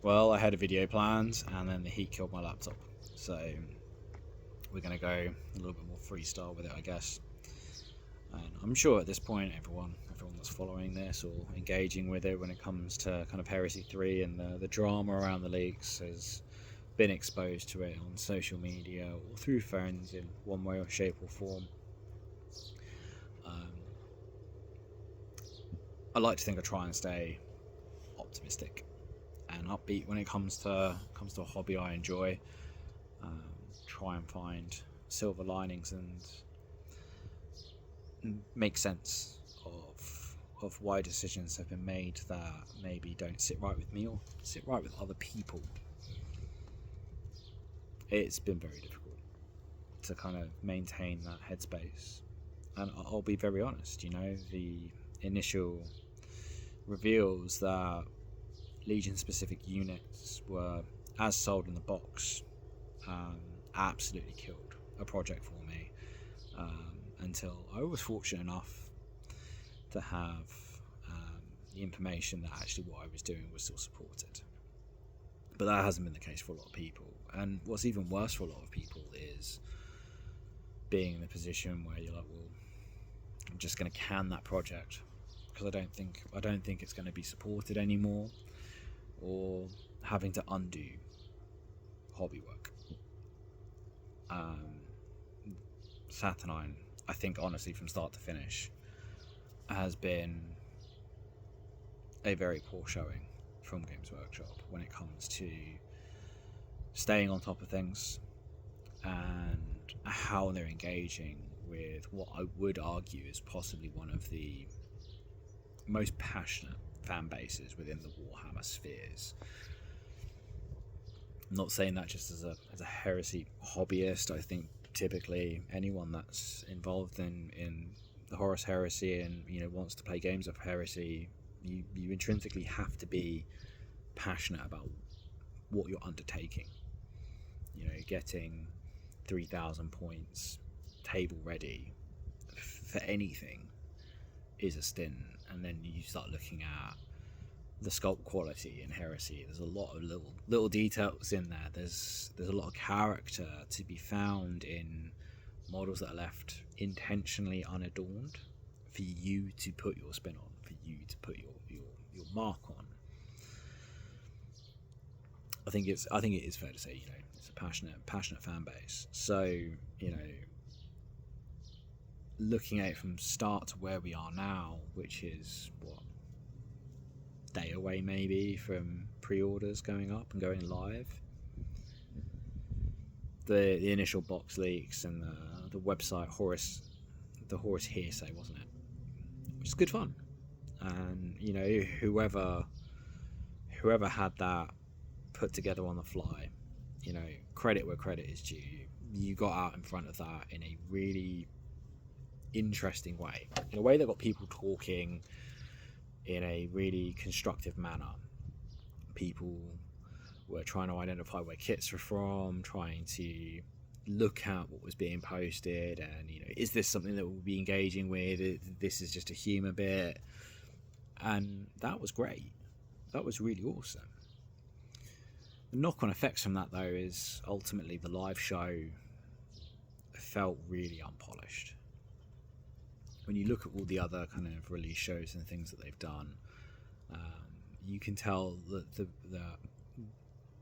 Well, I had a video planned, and then the heat killed my laptop. So we're gonna go a little bit more freestyle with it, I guess. And I'm sure at this point, everyone that's following this or engaging with it when it comes to kind of Heresy 3 and the drama around the leaks has been exposed to it on social media or through friends in one way or shape or form. I like to think I try and stay optimistic and upbeat when it comes to a hobby I enjoy. Try and find silver linings and make sense of why decisions have been made that maybe don't sit right with me or sit right with other people. It's been very difficult to kind of maintain that headspace, and I'll be very honest. The initial reveals that Legion specific units were as sold in the box absolutely killed a project for me, until I was fortunate enough to have the information that actually what I was doing was still supported. But that hasn't been the case for a lot of people, and what's even worse for a lot of people is being in a position where you're like, well, I'm just going to can that project because I don't think it's going to be supported anymore, or having to undo hobby work. Saturnine, I think honestly from start to finish, has been a very poor showing from Games Workshop when it comes to staying on top of things and how they're engaging with what I would argue is possibly one of the most passionate fan bases within the Warhammer spheres. I'm not saying that just as a heresy hobbyist. I think typically anyone that's involved in the Horus Heresy and wants to play games of heresy, you intrinsically have to be passionate about what you're undertaking. Getting 3,000 points table ready for anything is a stint, and then you start looking at the sculpt quality in Heresy. There's a lot of little details in there. There's a lot of character to be found in models that are left intentionally unadorned for you to put your spin on, for you to put your mark on. I think it is fair to say it's a passionate fan base. So looking at it from start to where we are now, which is what, day away maybe from pre-orders going up and going live. The initial box leaks and the website the Horus Heresy, wasn't it? Which is good fun. And whoever had that put together on the fly, credit where credit is due. You got out in front of that in a really interesting way, in a way that got people talking in a really constructive manner. People were trying to identify where kits were from, trying to look at what was being posted, and is this something that we'll be engaging with? This is just a humour bit, and that was great. That was really awesome. The knock-on effects from that, though, is ultimately the live show felt really unpolished. When you look at all the other kind of release shows and things that they've done, you can tell that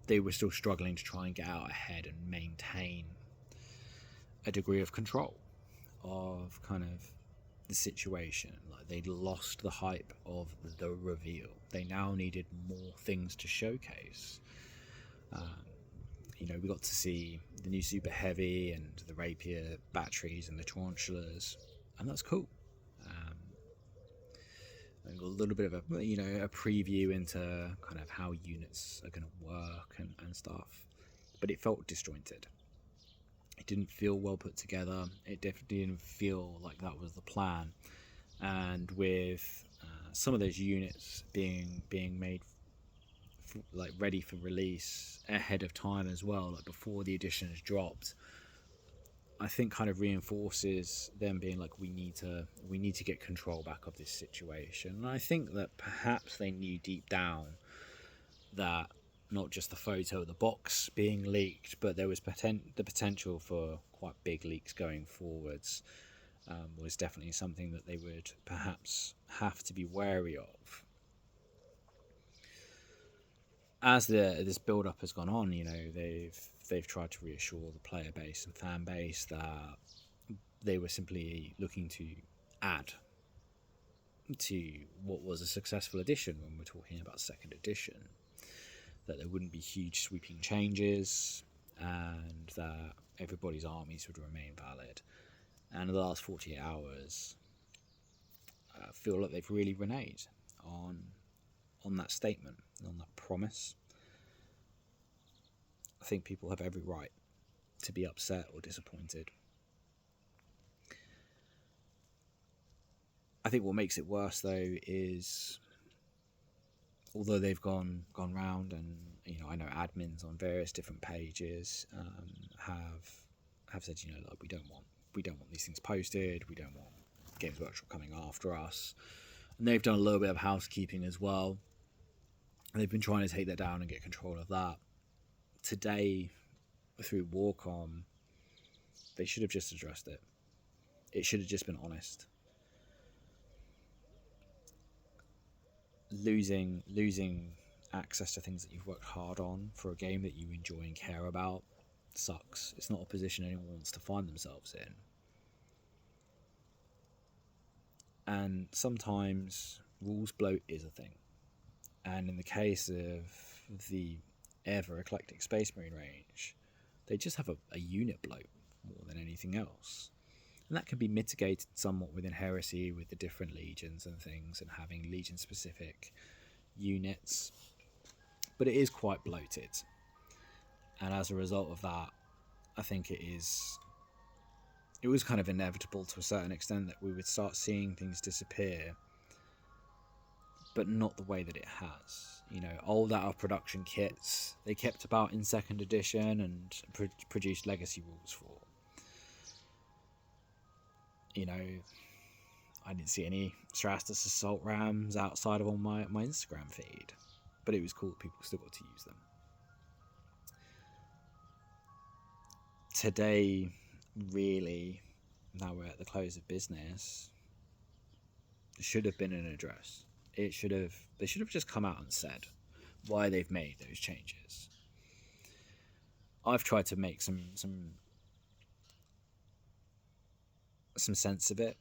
they were still struggling to try and get out ahead and maintain a degree of control of kind of the situation. Like, they'd lost the hype of the reveal. They now needed more things to showcase. We got to see the new Super Heavy and the Rapier batteries and the Tarantulas, and that's cool. And got a little bit of a preview into kind of how units are going to work and stuff, but it felt disjointed. It didn't feel well put together. It definitely didn't feel like that was the plan. And with some of those units being made ready for release ahead of time as well, like before the editions dropped, I think kind of reinforces them being like, we need to get control back of this situation. And I think that perhaps they knew deep down that not just the photo of the box being leaked, but there was the potential for quite big leaks going forwards. Was definitely something that they would perhaps have to be wary of. As this build-up has gone on, they've tried to reassure the player base and fan base that they were simply looking to add to what was a successful edition when we're talking about second edition, that there wouldn't be huge sweeping changes and that everybody's armies would remain valid. And in the last 48 hours, I feel like they've really reneged on that statement, on that promise. I think people have every right to be upset or disappointed. I think what makes it worse, though, is although they've gone round, and I know admins on various different pages have said, like, we don't want these things posted. We don't want Games Workshop coming after us. And they've done a little bit of housekeeping as well. And they've been trying to take that down and get control of that. Today, through Warcom, they should have just addressed it. It should have just been honest. Losing access to things that you've worked hard on for a game that you enjoy and care about sucks. It's not a position anyone wants to find themselves in. And sometimes rules bloat is a thing. And in the case of the ever eclectic Space Marine range, they just have a unit bloat more than anything else. And that can be mitigated somewhat within Heresy with the different legions and things and having legion-specific units. But it is quite bloated. And as a result of that, I think it was kind of inevitable to a certain extent that we would start seeing things disappear, but not the way that it has. Old out of production kits, they kept about in second edition and produced legacy rules for. I didn't see any Strastus Assault Rams outside of on my Instagram feed, but it was cool that people still got to use them. Today, really, now we're at the close of business, should have been an address. They should have just come out and said why they've made those changes. I've tried to make some sense of it.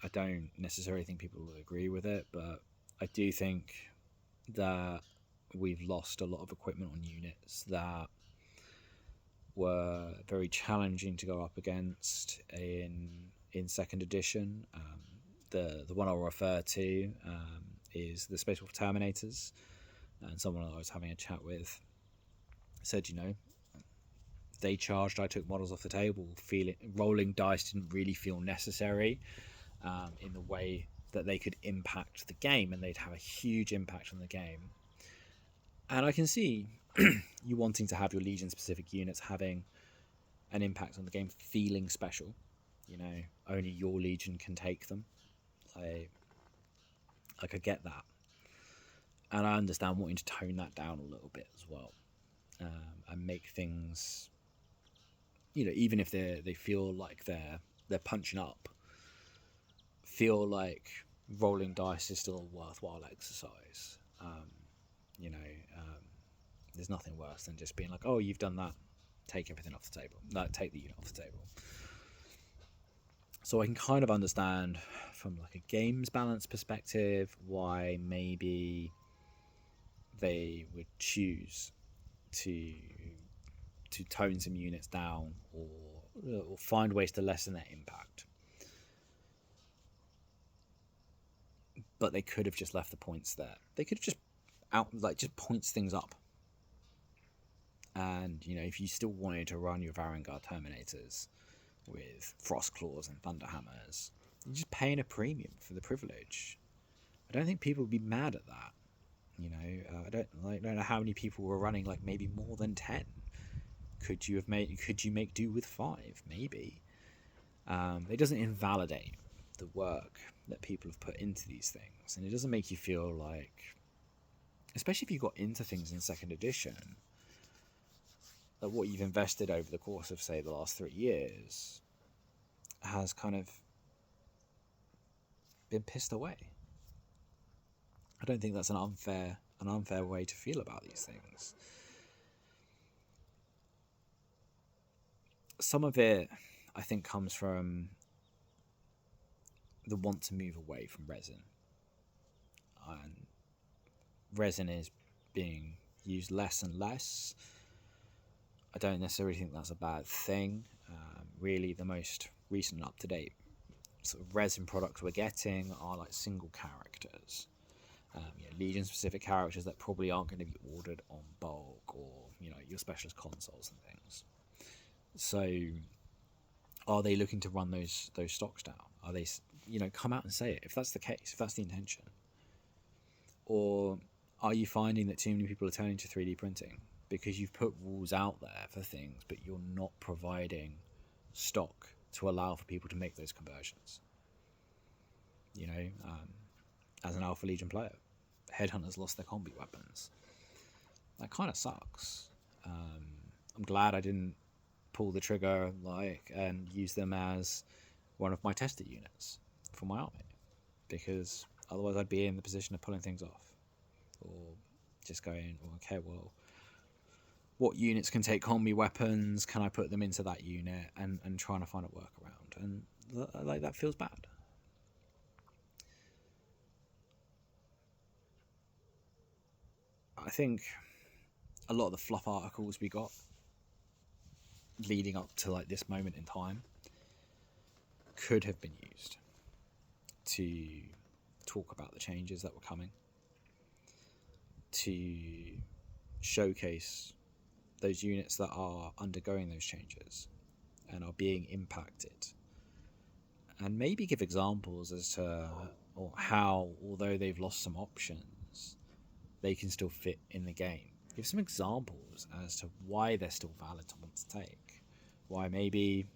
I don't necessarily think people will agree with it, but I do think that we've lost a lot of equipment on units that were very challenging to go up against in second edition. The one I'll refer to is the Space Wolf Terminators, and someone I was having a chat with said, they charged, I took models off the table, rolling dice didn't really feel necessary in the way that they could impact the game, and they'd have a huge impact on the game. And I can see you wanting to have your Legion specific units having an impact on the game, feeling special. Only your Legion can take them. I get that, and I understand wanting to tone that down a little bit as well, and make things, even if they feel like they're punching up, feel like rolling dice is still a worthwhile exercise. There's nothing worse than just being like, oh, you've done that, take everything off the table. No, take the unit off the table. So I can kind of understand from like a games balance perspective why maybe they would choose to tone some units down or find ways to lessen their impact. But they could have just left the points there. They could have just points things up. And if you still wanted to run your Varangard Terminators with Frost Claws and Thunderhammers, you're just paying a premium for the privilege. I don't think people would be mad at that. I don't know how many people were running, like maybe more than 10. Could you make do with 5? Maybe. It doesn't invalidate the work that people have put into these things, and it doesn't make you feel like especially if you got into things in second edition, that what you've invested over the course of, say, the last 3 years has kind of been pissed away. I don't think that's an unfair way to feel about these things. Some of it, I think, comes from the want to move away from resin. And resin is being used less and less. I don't necessarily think that's a bad thing. Really, the most recent and up-to-date sort of resin products we're getting are like single characters. Legion-specific characters that probably aren't going to be ordered on bulk, or your specialist consoles and things. So, are they looking to run those stocks down? Are they, come out and say it if that's the case, if that's the intention? Or are you finding that too many people are turning to 3D printing because you've put rules out there for things, but you're not providing stock to allow for people to make those conversions? As an Alpha Legion player, Headhunters lost their combi weapons. That kind of sucks. I'm glad I didn't pull the trigger and use them as one of my tested units for my army, because otherwise I'd be in the position of pulling things off, or just going, okay, well, what units can take combi weapons? Can I put them into that unit? And trying to find a workaround, and that feels bad. I think a lot of the fluff articles we got leading up to this moment in time could have been used to talk about the changes that were coming, to showcase those units that are undergoing those changes and are being impacted, and maybe give examples as to how, although they've lost some options, they can still fit in the game. Give some examples as to why they're still valid to want to take. Why maybe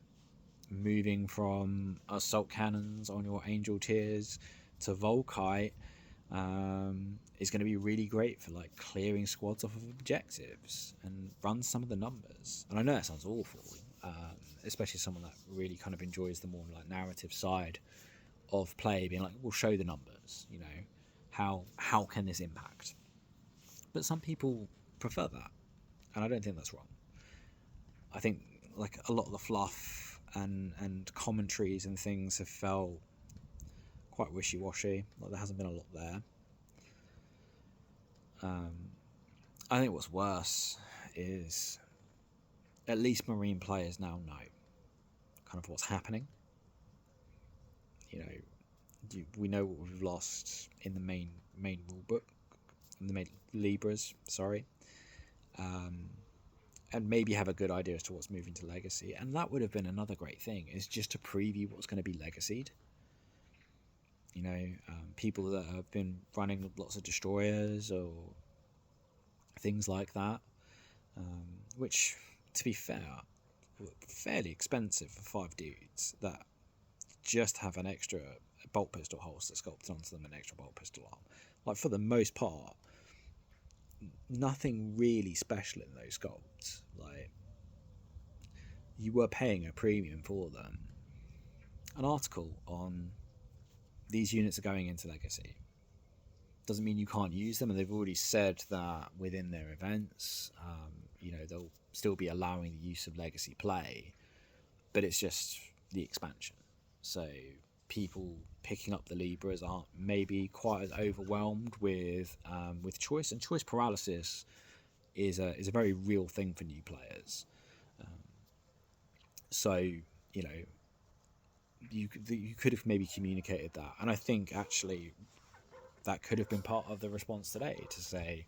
moving from assault cannons on your angel tiers to Volkite is going to be really great for clearing squads off of objectives and run some of the numbers. And I know that sounds awful, especially someone that really kind of enjoys the more narrative side of play, being we'll show the numbers, how can this impact? But some people prefer that, and I don't think that's wrong. I think a lot of the fluff and commentaries and things have felt quite wishy-washy. There hasn't been a lot there. I think what's worse is at least Marine players now know kind of what's happening. We know what we've lost in the main rule book, in the main Libras, sorry. And maybe have a good idea as to what's moving to Legacy. And that would have been another great thing, is just to preview what's going to be Legacied. People that have been running lots of destroyers or things like that, which, to be fair, were fairly expensive for 5 dudes that just have an extra bolt pistol holster sculpted onto them, an extra bolt pistol arm. For the most part, nothing really special in those sculpts. You were paying a premium for them. An article on these units are going into Legacy doesn't mean you can't use them, and they've already said that within their events, they'll still be allowing the use of Legacy play, but it's just the expansion. So people picking up the Libras aren't maybe quite as overwhelmed with choice, and choice paralysis is a very real thing for new players. So you could have maybe communicated that, and I think actually that could have been part of the response today, to say,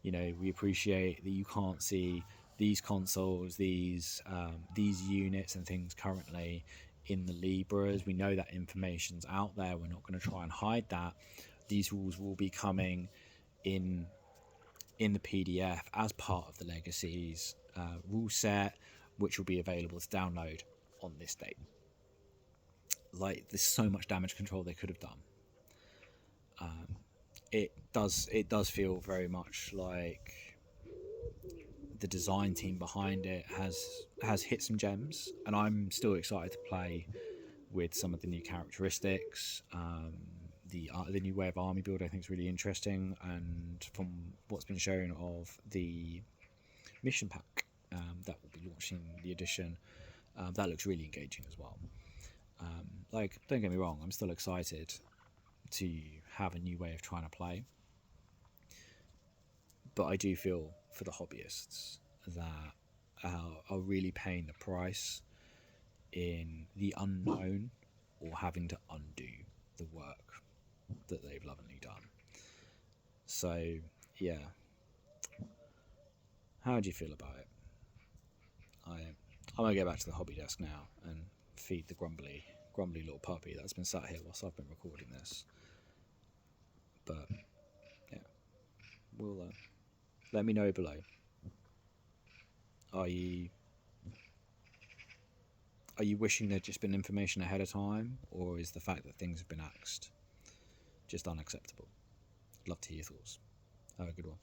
we appreciate that you can't see these consoles, these units and things currently in the Libras. We know that information's out there. We're not going to try and hide that. These rules will be coming in the PDF as part of the Legacies rule set, which will be available to download on this date. There's so much damage control they could have done. it does feel very much like the design team behind it has hit some gems, and I'm still excited to play with some of the new characteristics. The new way of army build I think is really interesting, and from what's been shown of the mission pack that will be launching the edition, that looks really engaging as well. Like, don't get me wrong, I'm still excited to have a new way of trying to play, but I do feel for the hobbyists that are really paying the price in the unknown, or having to undo the work that they've lovingly done. So yeah, how do you feel about it? I'm gonna go back to the hobby desk now and feed the grumbly little puppy that's been sat here whilst I've been recording this. But yeah, we'll let me know below. Are you wishing there'd just been information ahead of time, or is the fact that things have been axed just unacceptable? I'd love to hear your thoughts. Have a good one.